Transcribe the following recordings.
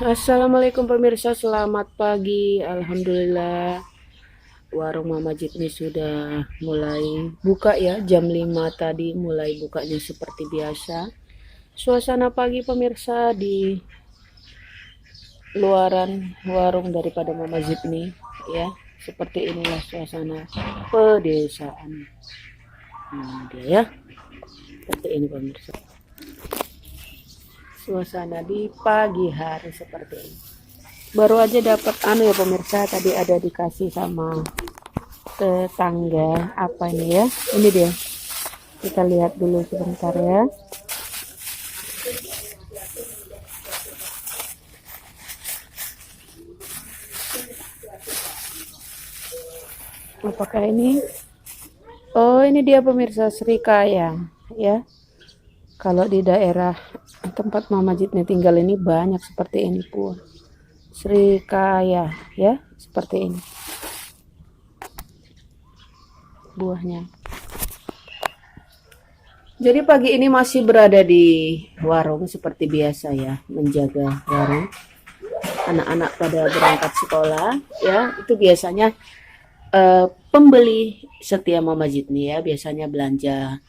Assalamualaikum pemirsa, selamat pagi. Alhamdulillah warung Mama Jitni sudah mulai buka ya. Jam 5 tadi mulai bukanya seperti biasa. Suasana pagi pemirsa di luaran warung daripada Mama Jitni ya. Seperti inilah suasana pedesaan. Nah, dia ya. Seperti ini pemirsa. Suasana di pagi hari seperti ini. Baru aja dapat ya pemirsa, tadi ada dikasih sama tetangga. Apa ini ya, ini dia, kita lihat dulu sebentar ya. Apakah ini? Oh, ini dia pemirsa, serikaya ya. Kalau di daerah tempat Mama Jitni tinggal ini banyak seperti ini pun serikaya ya, seperti ini buahnya. Jadi pagi ini masih berada di warung seperti biasa ya, menjaga warung. Anak-anak pada berangkat sekolah ya, itu biasanya pembeli setia Mama Jitni ya, biasanya belanja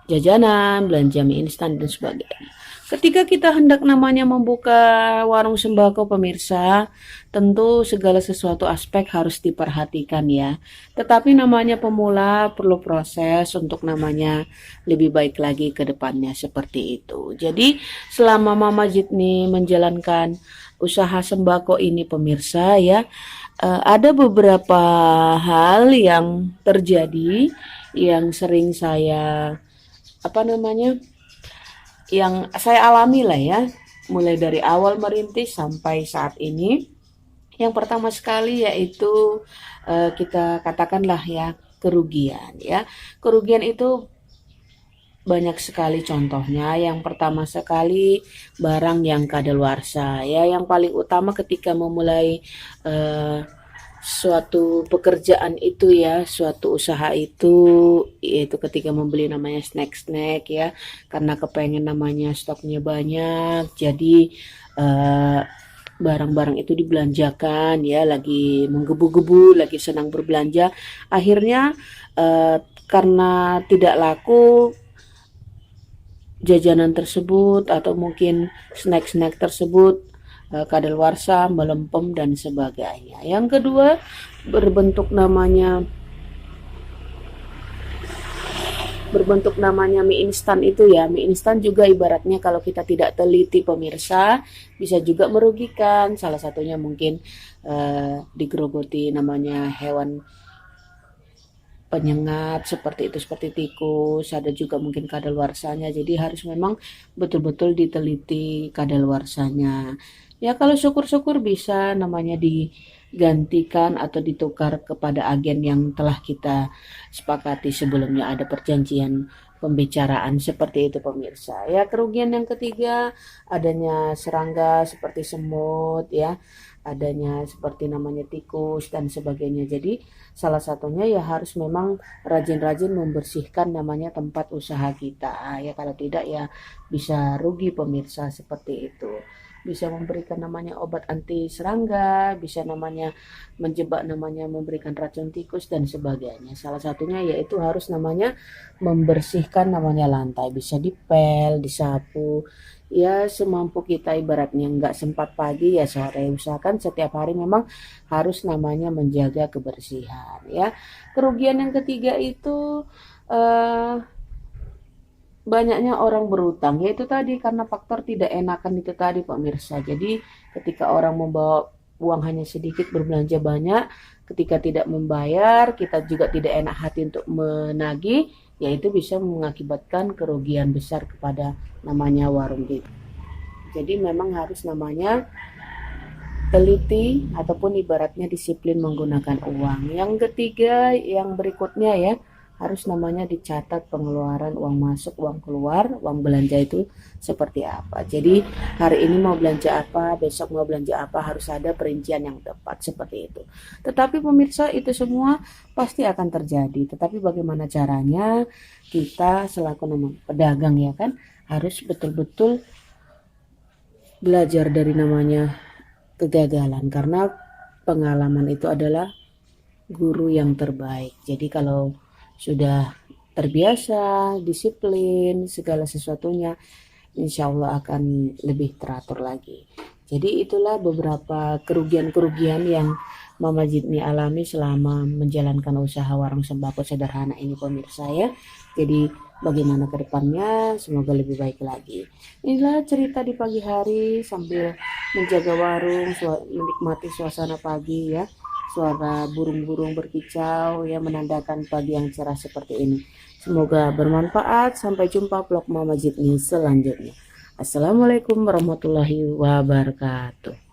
jajanan, belanja mie instan dan sebagainya. Ketika kita hendak namanya membuka warung sembako pemirsa, tentu segala sesuatu aspek harus diperhatikan ya. Tetapi namanya pemula perlu proses untuk namanya lebih baik lagi ke depannya seperti itu. Jadi selama Mama Jitni menjalankan usaha sembako ini pemirsa ya, ada beberapa hal yang terjadi yang sering saya yang saya alami lah ya, mulai dari awal merintis sampai saat ini. Yang pertama sekali yaitu kita katakanlah ya, kerugian ya. Kerugian itu banyak sekali contohnya. Yang pertama sekali, barang yang kadaluarsa ya. Yang paling utama ketika memulai suatu pekerjaan itu ya, suatu usaha itu, yaitu ketika membeli namanya snack-snack ya, karena kepengen namanya stoknya banyak, jadi eh, barang-barang itu dibelanjakan ya, lagi menggebu-gebu, lagi senang berbelanja, akhirnya karena tidak laku jajanan tersebut atau mungkin snack-snack tersebut kadaluarsa, melempem dan sebagainya. Yang kedua, berbentuk namanya mie instan itu ya. Mie instan juga ibaratnya kalau kita tidak teliti pemirsa bisa juga merugikan. Salah satunya mungkin digerogoti namanya hewan penyengat seperti itu, seperti tikus, ada juga mungkin kadaluarsanya. Jadi harus memang betul-betul diteliti kadaluarsanya. Ya kalau syukur-syukur bisa namanya digantikan atau ditukar kepada agen yang telah kita sepakati sebelumnya, ada perjanjian pembicaraan seperti itu pemirsa. Ya kerugian yang ketiga, adanya serangga seperti semut ya, adanya seperti namanya tikus dan sebagainya. Jadi salah satunya ya harus memang rajin-rajin membersihkan namanya tempat usaha kita ya, kalau tidak ya bisa rugi pemirsa seperti itu. Bisa memberikan namanya obat anti serangga, bisa namanya menjebak, namanya memberikan racun tikus dan sebagainya. Salah satunya yaitu harus namanya membersihkan namanya lantai, bisa dipel, disapu ya semampu kita, ibaratnya nggak sempat pagi ya sore, usahakan setiap hari memang harus namanya menjaga kebersihan ya. Kerugian yang ketiga itu eh, banyaknya orang berutang, yaitu tadi karena faktor tidak enakan itu tadi pemirsa. Jadi ketika orang membawa uang hanya sedikit berbelanja banyak, ketika tidak membayar kita juga tidak enak hati untuk menagih, yaitu bisa mengakibatkan kerugian besar kepada namanya warung kita. Jadi memang harus namanya teliti ataupun ibaratnya disiplin menggunakan uang. Yang ketiga, yang berikutnya ya, harus namanya dicatat pengeluaran, uang masuk, uang keluar, uang belanja itu seperti apa. Jadi hari ini mau belanja apa, besok mau belanja apa, harus ada perincian yang tepat seperti itu. Tetapi pemirsa, itu semua pasti akan terjadi. Tetapi bagaimana caranya kita selaku pedagang ya kan, harus betul-betul belajar dari namanya kegagalan, karena pengalaman itu adalah guru yang terbaik. Jadi kalau sudah terbiasa, disiplin, segala sesuatunya, insya Allah akan lebih teratur lagi. Jadi itulah beberapa kerugian-kerugian yang Mama Jitni alami selama menjalankan usaha warung sembako sederhana ini, pemirsa ya. Jadi bagaimana ke depannya, semoga lebih baik lagi. Inilah cerita di pagi hari sambil menjaga warung, menikmati suasana pagi ya. Suara burung-burung berkicau yang menandakan pagi yang cerah seperti ini. Semoga bermanfaat. Sampai jumpa vlog Mama Jitni selanjutnya. Assalamualaikum warahmatullahi wabarakatuh.